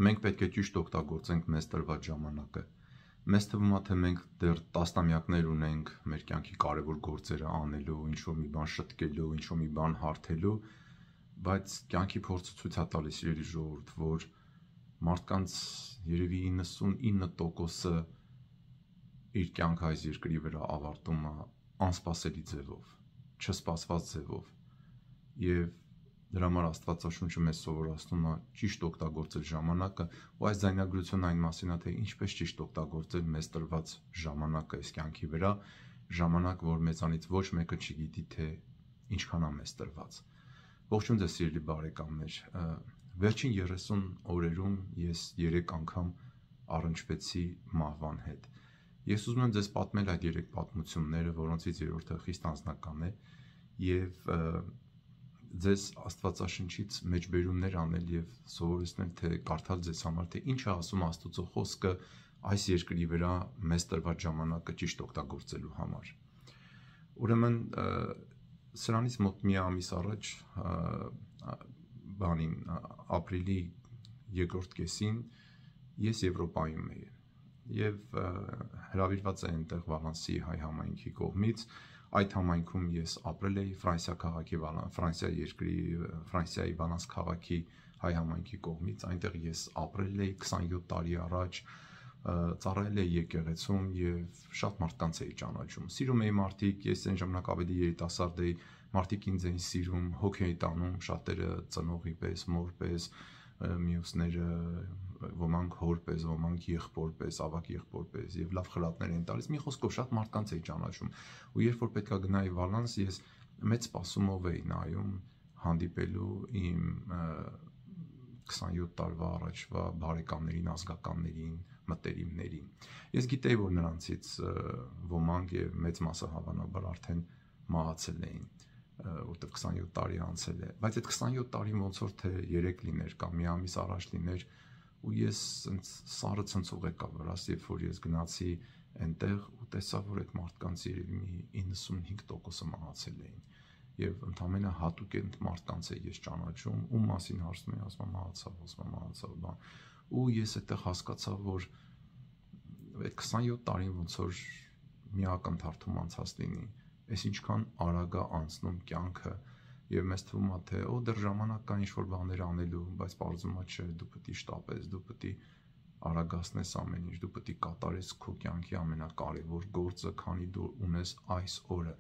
Մենք պետք է ճիշտ օգտագործենք մեզ տրված ժամանակը։ Մեզ թվում է, թե մենք դեռ տասնամյակներ ունենք մեր կյանքի կարևոր գործերը անելու, ինչ-որ մի բան շտկելու, ինչ-որ մի բան հարթելու, բայց կյանքի փորձը ցույց է տալիս իրերի ժողովուրդ, որ մարդկանց երևի 99%-ը իր կյանքը այս երկրի վրա ավարտում է անսպասելի ձևով, չսպասված ձևով, եւ դրա համար Աստվածաշունչը մեզ սովորացնում է ճիշտ օգտագործել ժամանակը, ու այս ձայնագրությունը այն մասին է, թե ինչպես ճիշտ օգտագործել մեզ տրված ժամանակը այս կյանքի վրա, ժամանակ, որ մեզանից ոչ մեկը չգիտի, թե ինչքան է մեզ տրված։ Ողջույն ձեզ սիրելի բարեկամներ, վերջին 30 օրերում ես 3 անգամ առնչվեցի մահվան հետ։ Ես ուզում եմ ձեզ պատմել այդ 3 պատմությունները, որոնցից երրորդը խիստ անձնական է, եւ ձեզ Աստվածաշնչից մեջբերումներ անել եւ սովորեցնել, թե կարդալ ձեզ համար, թե ինչ է ասում Աստծո խոսքը այս երկրի վրա մեզ տրված ժամանակը ճիշտ օգտագործելու համար։ Ուրեմն սրանից մոտ մի ամիս առաջ ապրիլի երկրորդ կեսին ես Եվրոպայում էի եւ հրավիրված է այնտեղ Վալանսի հայ համայնքի կողմից։ Այդ համայնքում ես ապրել էի Ֆրանսիայի Վալանս քաղաքի հայ համայնքի կողմից, այնտեղ ես ապրել էի 27 տարի առաջ, ծառայել էի եկեղեցում եւ շատ մարդկանց էի ճանաչում։ Սիրում էի մարդիկ, ես այն ժամանակ ավելի երիտասարդ էի, մարդիկ ինձ էին սիրում, հոգ էի տանում, շատերը ծնողի պես, մոր պես, մյուսները ոմանք հոր պես, ոմանք եղբոր պես, ավագ եղբոր պես եւ լավ խրատներ են տալիս։ Մի խոսքով շատ մարդկանց էի ճանաչում։ Ու երբ որ պետքա գնայի Վալանս, ես մեծ սպասումով էի նայում հանդիպելու իմ 27 տարվա առաջվա բարեկամներին, ազգականներին, մտերիմներին։ Ես գիտեի, որ նրանցից ոմանք եւ մեծ մասը հավանաբար արդեն մահացել էին, որտեղ 27 տարի անցել է, բայց այդ 27 տարին ոնց որ թե 3 լիներ կամ մի ամիս առաջ լիներ, ու ես սարը ցնցող եկավ վրաս, երբ որ ես գնացի այնտեղ ու տեսա, որ այդ մարդկանց երևի մի 95%-ը մահացել էին, եւ ընդամենը հատուկ այդ մարդկանց է ես ճանաչում, ում մասին հարցնում եմ, ասում մահացավ, բան, ու ես այդտեղ հասկացա, որ այդ 27 տարին ոնց որ մի ակնթարթում անցած լինի, այս ինչքան արագ է անցնում կյանքը, եւ մեզ թվում է, թե դեռ ժամանակ կա ինչ-որ բաներ անելու, բայց պարզվում է չէ, դու պետք է շտապես, դու պետք է արագացնես ամեն ինչ, դու պետք է կատարես քո կյանքի ամենակարևոր գործը, քանի դու ունես այս օրը,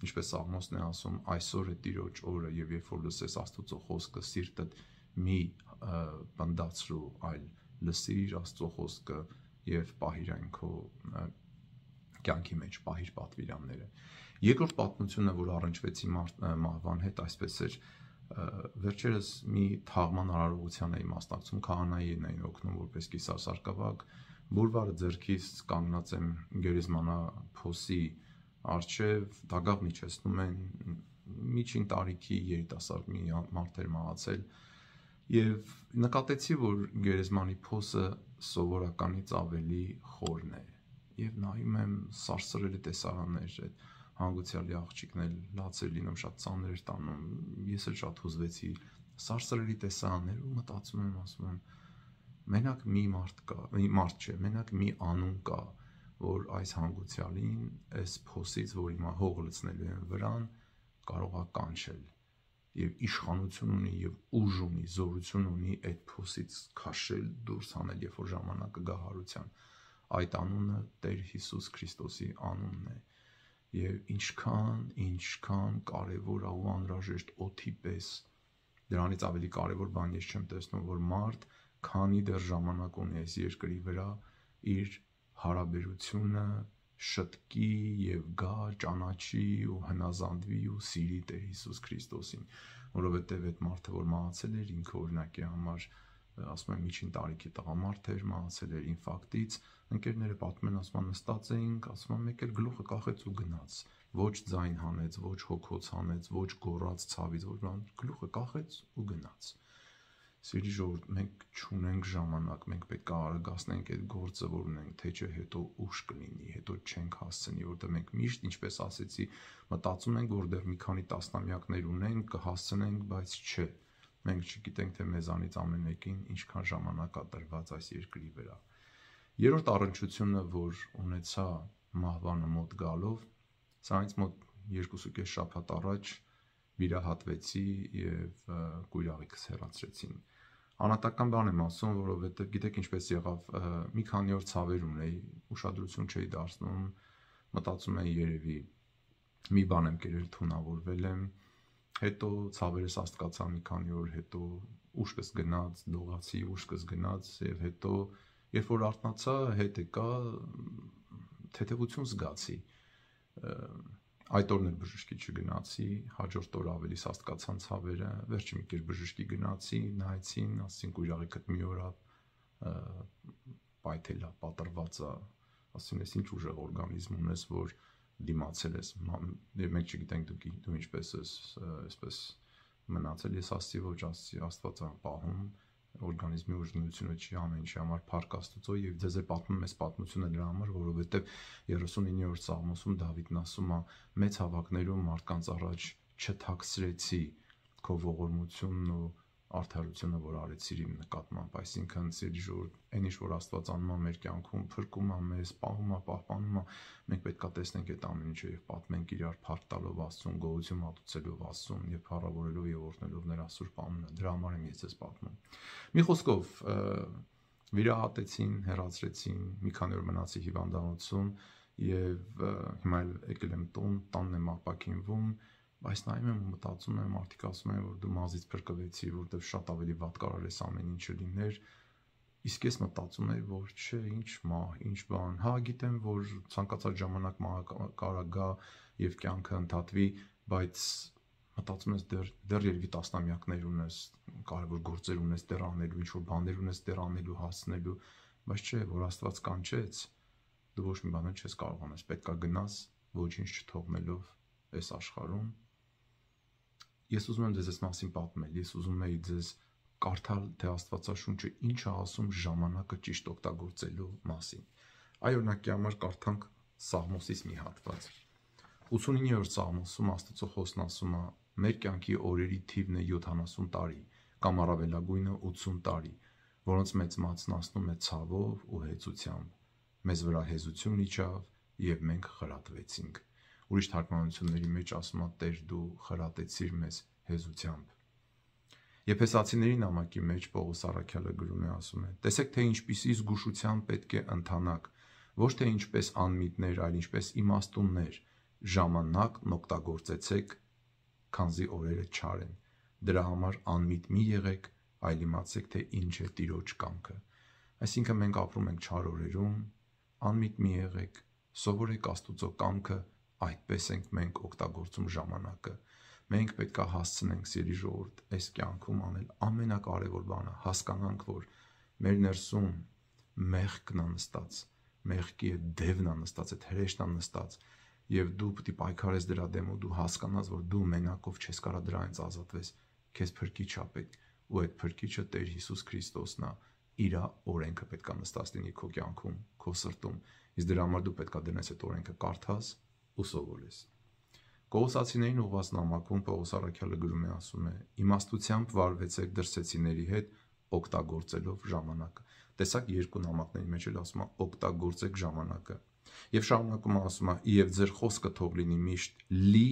ինչպես Սաղմոսն է ասում, այսօր է Տիրոջ օրը, եւ երբ որ լսես Աստծո խոսքը, սիրտդ մի պնդացրու, այլ լսիր Աստծո խոսքը եւ պահիր այն քո կյանքի մեջ, պահիր պատվիրանները։ Երկրորդ պատմությունը, որ առնչվեցի մահվան հետ, այսպես էր, վերջերս մի թաղման արարողության էի մասնակցում, քահանային էին օգնում որպես կիսասարկավակ, բուրվարը ձեռքից կանգնած եմ գերեզմանա փոսի առջև, դագաղն իջեցնում են, միջին տարիքի երիտասարդ մի մարդ էր մահացել, եւ նկատեցի, որ գերեզմանի փոսը սովորականից ավելի խորն է, եւ նայում եմ սարսռելի տեսարաններ, այդ հանգուցյալի աղջիկն էլ լաց էր լինում, շատ ծանր էր տանում, ես էլ շատ հուզվեցի, սարսռելի տեսարաններ, ու մտածում եմ, ասում եմ, մենակ մի մարդ չէ, մենակ մի անուն կա, որ այս հանգուցյալին այս փոսից, որ հիմա հող լցնելու են վրան, կարող է կանչել եւ իշխանություն ունի եւ ուժ ունի, զորություն ունի այդ փոսից քաշել, դուրս հանել, երբ որ ժամանակը գա հարության։ Այդ անունը Տեր Հիսուս Քրիստոսի անունն է։ Եվ ինչքան կարևոր է ու անհրաժեշտ օդի պես, դրանից ավելի կարևոր բան ես չեմ տեսնում, որ մարդ, քանի դեռ ժամանակ ունի այս երկրի վրա, իր հարաբերությունը շտկի եւ գա, ճանաչի ու հնազանդվի ու սիրի Տեր Հիսուս Քրիստոսին, որովհետեւ այդ մարդը, որ մահացել էր, ինքը օրինակի համար, ասում եմ, միջին տարիքի տղամարդ էր, մահացել էր ինֆարկտից, ընկերները պատմեն, ասում են, նստած էինք, ասում են, մեկ էլ գլուխը կախեց ու գնաց, ոչ ձայն հանեց, ոչ հոգոց հանեց, ոչ գոռաց ցավից, ոչ բան, գլուխը կախեց ու գնաց։ Սիրելի ժողովուրդ, մենք չունենք ժամանակ, մենք պետք է արագացնենք այդ գործը, որ ունենք, թե չէ հետո ուշ կլինի, հետո չենք հասցնի, որտեղ մենք միշտ, ինչպես ասեցի, մտածում ենք, որ դեռ մի քանի տասնամյակներ ունենք, կհասցնենք, բայց չէ, Մենք չգիտենք, թե մեզանից ամեն մեկին ինչքան ժամանակ է տրված այս երկրի վրա։ Երրորդ առնչությունը, որ ունեցա մահվանը մոտ գալով, սրանից մոտ 2.5 շաբաթ առաջ վիրահատվեցի եւ կույրաղիկս հեռացրեցին։ Անհատական բան եմ ասում, որովհետեւ գիտեք ինչպես եղավ, մի քանի օր ցավեր ունեի, ուշադրություն չէի դարձնում, մտածում էի երևի մի բան եմ կերել, թունավորվել եմ, հետո ցավերս աստկացա մի քանի օր հետո, ուշքս գնաց, դողացի, ուշքս գնաց եւ հետո երբ որ արթնացա, հետ եկա, թեթևություն զգացի։ Այդ օրն էլ բժշկի չգնացի, հաջորդ օր ավելի սաստկացան ցավերը, վերջի մի կեր բժշկի գնացի, նայեցին, ասին կույրաղիկդ մի օր պայթել է, պատրված է, ասին ես ինչ ուժեղ օրգանիզմ ունես, որ դիմացել ես, եւ մենք չգիտենք դու ինչպես ես, այսպես մնացել, ես ասացի ոչ, Աստված է պահում, օրգանիզմի ուժգնությունը չի ամեն ինչի համար փառք Աստծո եւ ձեզ է պատմում այս պատմությունը դրա համար, որովհետեւ 39-րդ Սաղմոսում Դավիթն ասում է. մեծ հավաքներում մարդկանց առաջ չթաքցրեցի քո ողորմությունն ու արդարությունը, որ արեցիր իմ նկատմամբ, այսինքն սիրելի ժողովուրդ, այն ինչ որ Աստված անում է մեր կյանքում, փրկում է մեզ, պահում է, պահպանում է, մենք պետք է տեսնենք այդ ամեն ինչը եւ պատմենք իրար փառք տալով Աստծուն, գոհություն մատուցելով Աստծուն եւ փառավորելով եւ օրհնելով նրա սուրբ անունը։ Դրա համար եմ ես ձեզ պատմում։ Մի խոսքով վիրահատեցին, հեռացրեցին, մի քանի օր մնացի հիվանդանոցում եւ հիմա եկել եմ տանն եմ ապակինվում, բայց նայում եմ ու մտածում եմ, մարդիկ ասում են, որ դու մազից փրկվեցի, որտեվ շատ ավելի վատ կարող ես ամեն ինչը լիներ, իսկ ես մտածում եմ, որ չէ, ինչ մահ, ինչ բան, հա գիտեմ, որ ցանկացած ժամանակ մահը կարող գա եւ կյանքը ընդհատվի, բայց մտածում ես դեռ երևի տասնամյակներ ունես, կարևոր գործեր ունես դեռ անելու, ինչ որ բաներ ունես դեռ անելու, հասնելու, բայց չէ, որ Աստված կանչեց, դու ոչ մի բան չես կարող անես, պետքա գնաս ոչինչ չթողնելով այս աշխարհում։ Ես ուզում եմ ձեզ այս մասին պատմել, ես ուզում եի ձեզ կարդալ, թե Աստվածաշունչը ինչ է ասում ժամանակը ճիշտ օգտագործելու մասին։ Այ օրինակի համար կարդանք Սաղմոսից մի հատված։ 89-րդ Սաղմոսում Աստծո խոսքն ասում է. մեր կյանքի օրերի թիվն է 70 տարի, կամ առավելագույնը 80 տարի, որոնց մեծ մասն անցնում է ցավով ու հեծությամբ։ Մեզ վրա հեզություն իջավ եւ մենք խրատվեցինք։ Ուրիշ թարգմանությունների մեջ ասում է Տեր դու խրատեցիր մեզ հեզությամբ։ Եփեսացիների նամակի մեջ Պողոս առաքյալը գրում է ասում է. տեսեք թե ինչպիսի զգուշությամբ պետք է ընթանաք, ոչ թե ինչպես անմիտներ, այլ ինչպես իմաստուններ, ժամանակն օգտագործեցեք, քանզի օրերը չար են։ Դրա համար անմիտ մի եղեք, այլ իմացեք թե ինչ է Տիրոջ կամքը։ Այսինքն մենք ապրում ենք չար օրերում, անմիտ մի եղեք, սովորեք Աստուծո կամքը, այդպես ենք մենք օգտագործում ժամանակը։ Մենք պետք է հասցնենք, սիրելի ժողովուրդ, այս կյանքում անել ամենակարևոր բանը, հասկանանք, որ մեր ներսում մեղքն է նստած, մեղքի այդ դևն է նստած, այդ հրեշտն է նստած, եւ դու պետք է պայքարես դրա դեմ ու դու հասկանաս, որ դու մենակով չես կարող դրանից ազատվես, քեզ փրկիչ է պետք, ու այդ փրկիչը Տեր Հիսուս Քրիստոսն է, իր օրենքը պետք է նստած լինի քո կյանքում, քո սրտում, իսկ դրա համար դու պետք է դրանից այդ օրենքը կարդաս ու սովորես։ Կողոսացիներին ուղղված նամակում Պողոս առաքյալը գրում է ասում է. իմաստությամբ վարվեցեք դրսեցիների հետ օգտագործելով ժամանակը։ Տեսակ երկու նամակների մեջ էլ ասում է օգտագործեք ժամանակը։ Եվ շարունակում ասում է. եւ ձեր խոսքը թող լինի միշտ լի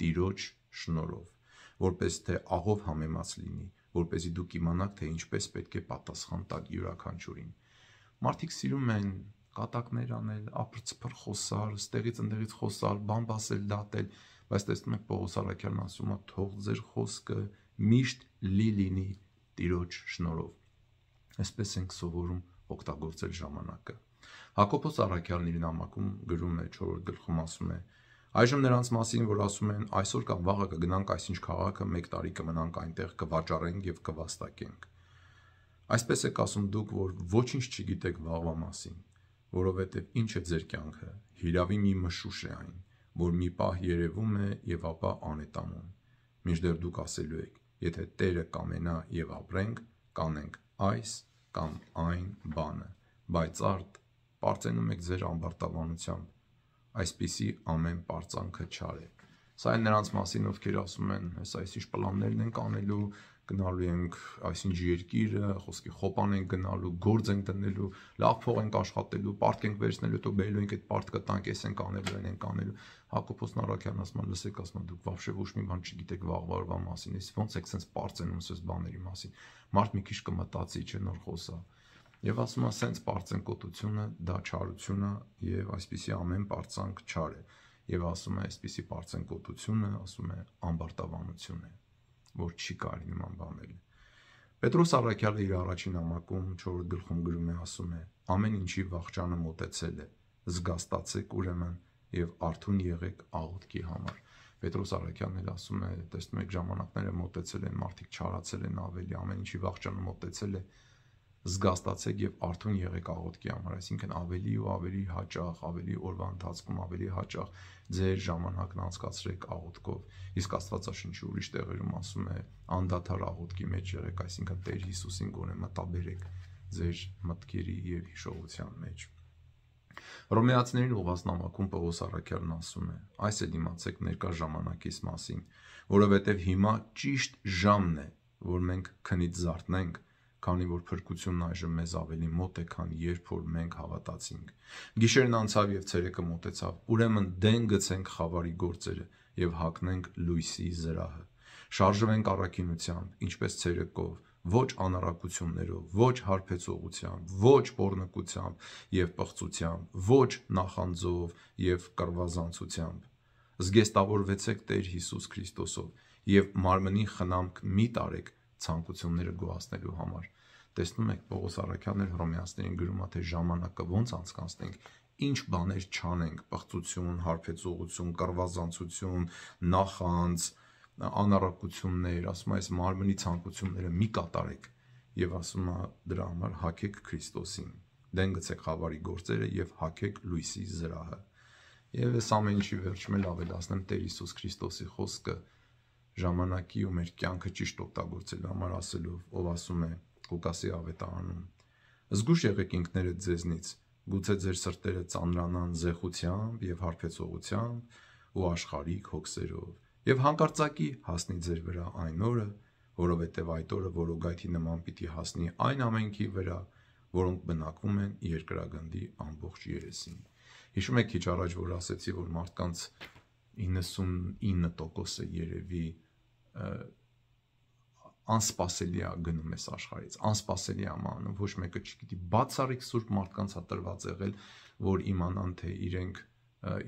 Տիրոջ շնորհով, որպես թե աղով համեմած լինի, որպեսզի դուք իմանաք, թե ինչպես պետք է պատասխան տալ յուրաքանչյուրին։ Մարդիկ սիրում են կատակներ անել, ապրծփր խոսալ, ստեղից ընդեղից խոսալ, բան ասել, դատել, բայց տեսնում եք Պողոս առաքյալն ասում է թող ձեր խոսքը միշտ լի լինի Տիրոջ շնորհով։ Այսպես ենք սովորում օգտագործել ժամանակը։ Հակոբոս առաքյալն իր նամակում գրում է 4-րդ գլխում ասում է. այժմ նրանց մասին, որ ասում են այսօր կամ վաղը կգնանք այսինչ քաղաքը, 1 տարի կմնանք այնտեղ, կվաճառենք եւ կվաստակենք։ Այսպես եք ասում դուք, որ ոչինչ չգիտեք վաղվա մասին, որովհետեւ ինչ է ձեր կյանքը, հիրավի մի մշուշ է այն, որ մի պահ երևում է եւ ապա անետանում։ Մինչդեռ դուք ասելու եք, եթե Տերը կամենա եւ ապրենք, կանենք այս կամ այն բանը, բայց արդ պարծենում եք ձեր ամբարտավանությամբ, այսպիսի ամեն պարծանքը չար է։ Սա այն նրանց մասին, ովքեր ասում են, այս ինչ պլաններն ենք անելու, գնալու ենք այսինչ երկիրը, խոսքի խոպան ենք գնալու, գործ ենք դնելու, լավ փող ենք աշխատելու, պարտք ենք վերցնելու, հետո բերելու ենք այդ պարտքը տանք, էս ենք անելու, այն ենք անելու։ Հակոբոս Նարաքյանն ասում է, լսեք, ասում է, դուք вообще ոչ մի բան չգիտեք վաղվա մասին, ես ոնց եք sense པարծենում sense բաների մասին։ Մարդ մի քիչ կմտածի, չէ, նոր խոսա։ Եվ ասում է, sense པարծենկոտությունը դա չարություն է եւ այսպիսի ամեն པարծանք չար է։ Եվ ասում է, այսպիսի པարծենկոտությունը, ասում է, ամբարտավանություն է, որ չի կարելի նման բանել։ Պետրոս Առաքյալը իր առաջին նամակում 4 գլխում գրում է, ասում է. ամեն ինչի վախճանը մոտեցել է, զգաստացեք ուրեմն եւ արթուն եղեք աղոթքի համար։ Պետրոս Առաքյալն էլ ասում է, տեսնում եք ժամանակները մոտեցել են, մարդիկ չարացել են ավելի, ամեն ինչի վախճանը մոտեցել է, զգաստացեք եւ արթուն եղեք աղոթքի համար, այսինքն ավելի ու ավելի հաճախ, ավելի օրվա ընթացքում ավելի հաճախ ձեր ժամանակն անցկացրեք աղոթքով։ Իսկ Աստվածաշնչի ուրիշ տեղերում ասում է անդադար աղոթքի մեջ եղեք, այսինքն Տեր Հիսուսին գոնե մտաբերեք ձեր մտքերի եւ հիշողության մեջ։ Հռոմեացիներին ուղղված նամակում Պողոս Առաքյալն ասում է. այս է դիմացեք ներկա ժամանակից մասին, որովհետև հիմա ճիշտ ժամն է, որ մենք քնից զարթնենք, քանի որ փրկությունն այժմ մեզ ավելի մոտ է, քան երբ որ մենք հավատացինք։ Գիշերն անցավ եւ ցերեկը մոտեցավ, ուրեմն դեն գցենք խավարի գործերը եւ հագնենք լույսի զրահը։ Շարժվենք առաքինությամբ, ինչպես ցերեկով, ոչ անառակություններով, ոչ հարբեցողությամբ, ոչ բորնկությամբ եւ պղծությամբ, ոչ նախանձով եւ կռվազանցությամբ։ Զգեստավորվեցեք Տեր Հիսուս Քրիստոսով եւ մարմնի խնամք մի տարեք ցանկությունները գոհացնելու համար։ Տեսնում եք, Պողոս Առաքյալն Հռոմեացիներին գրում է, թե ժամանակը ոնց անցկացնենք, ինչ բաներ չանենք, պղծություն, հարբեցողություն, կռվազանցություն, նախանձ, անառակություններ, ասում է, այս մարմնի ցանկությունները մի կատարեք եւ ասում է դրա համար հագեք Քրիստոսին, դեն գցեք խավարի գործերը եւ հագեք լույսի զրահը։ Եվ այս ամեն ինչի վերջում էլ ավելացնեմ Տեր Հիսուս Քրիստոսի խոսքը ժամանակի ու մեր կյանքը ճիշտ օգտագործելու համար ասելով, ով ասում է Ղուկասի ավետարանում. զգուշ եղեք ինքներդ ձեզնից, գուցե ձեր սրտերը ծանրանան զեղությամբ եւ հարբեցողությամբ ու աշխարհիկ հոգսերով, եւ հանկարծակի հասնի ձեր վրա այն օրը, որովհետեւ այդ օրը որոգայթի նման պիտի հասնի այն ամենքի վրա, որոնք բնակվում են երկրագնդի ամբողջ երեսին։ Հիշում եք քիչ առաջ, որ ասեցի, որ մարդկանց 99%-ը երևի անսպասելի է գնում այս աշխարհից, անսպասելի է մանում, ոչ մեկը չգիտի, բացառիկ սուրբ մարդկանց է տրված եղել, որ իմանան, թե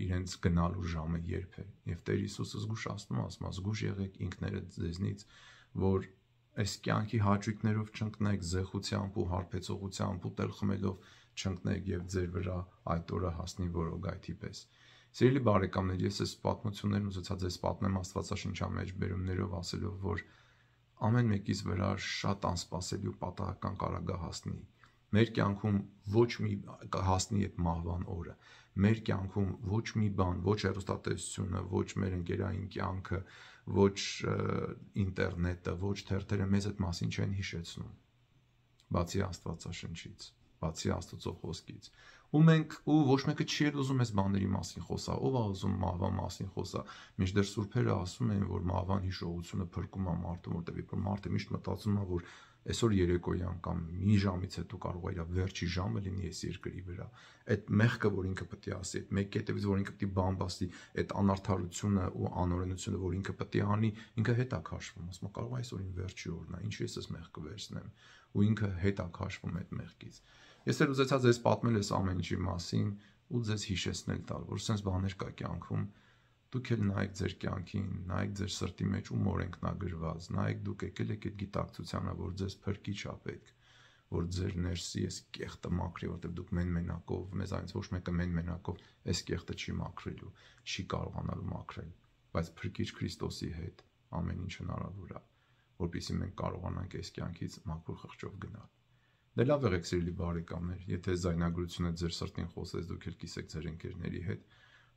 իրենց գնալու ժամը երբ է։ Եվ Տեր Հիսուսը զգուշացնում է, ասում է, զգուշ եղեք ինքներդ ձեզնից, որ այս կյանքի հաճույքներով չընկնեք, զեղությամբ ու հարբեցողությամբ ու տել խմելով չընկնեք եւ ձեր վրա այդ օրը հասնի որոգայթի պես։ Սիրելի բարեկամներ, ես այս պատմություններն ուզեցա ձեզ պատմեմ Աստվածաշնչյան մեջ բերումներով ասելով, որ ամեն մեկից վրա շատ անսպասելի ու պատահական կարող է հասնի։ Մեր կյանքում ոչ մի հասնի այդ մահվան օրը։ Մեր կյանքում ոչ մի բան, ոչ հեռուստատեսությունը, ոչ մեր ընկերային կյանքը, ոչ ինտերնետը, ոչ թերթերը մեզ այդ մասին չեն հիշեցնում։ Բացի Աստվածաշնչից, բացի Աստծո խոսքից։ Ու մենք ոչ մեկը չի էլ ուզում այս բաների մասին խոսա, ով է ուզում մահվան մասին խոսա։ Մինչդեռ սուրբերը ասում են, որ մահվան հիշողությունը փրկում է մարդուն, որտեղ որ մարդը միշտ մտածում է, որ այսօր երեկոյան կամ մի ժամից հետո կարող է իր վերջի ժամը լինի այս երկրի վրա։ Այդ մեղքը, որ ինքը պետք է ասի, այդ մեկի հետևից, որ ինքը պետք է բամբասի, այդ անարդարությունը ու անօրենությունը, որ ինքը պետք է անի, ինքը հետ է քաշվում, ասում է կարող է այսօր իմ վերջի օրն է, ինչու ես այս մեղքը վերցնեմ, ու ինքը հետ է քաշվում այդ մեղքից։ Ես էլ ուզեցա ձեզ պատմել այս ամեն ինչի մասին ու ձեզ հիշեցնել տալ, որ sense բաներ կա կյանքում, դուք էլ նայեք ձեր կյանքին, նայեք ձեր սրտի մեջ ում օրենքնագրված, նայեք դուք եկել եք այդ գիտակցությանը, որ ձեզ փրկիչ է պետք, որ ձեր ներսի այս կեղտը մաքրի, որտեղ դուք մենակով, մեզանից ոչ մեկը մենակով այս կեղտը չի մաքրելու, չի կարողանալու մաքրել, բայց փրկիչ Քրիստոսի հետ ամեն ինչ հնարավոր է, որպեսզի մենք կարողանանք այս կյանքից մաքուր խղճով գնալ։ Դե լավ եղեք սիրելի բարեկամներ, եթե զայնագրությունը ձեր սրտին խոսեց, դուք էլ կիսեք ձեր ընկերների հետ,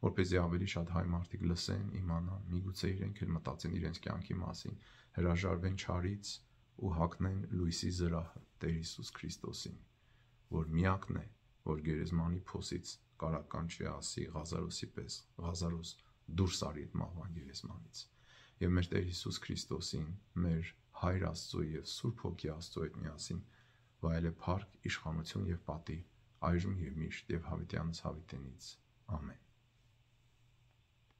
որպեսզի ավելի շատ հայ մարդիկ լսեն, իմանան, միգուցե իրենք էլ մտածեն իրենց կյանքի մասին, հրաժարվեն չարից ու հագնեն լույսի զրահը Տեր Հիսուս Քրիստոսին, որ միակն է, որ գերեզմանի փոսից կարական չի ասի Ղազարոսի պես, Ղազարոս դուրս արի այդ մահվան գերեզմանից, եւ մեր Տեր Հիսուս Քրիստոսին, մեր Հայր Աստծո եւ Սուրբ Հոգի Աստծո հետ միասին վայելե փառք, իշխանություն եւ պատիվ այժմ եւ միշտ եւ հավիտյանս հավիտենից։ Ամեն։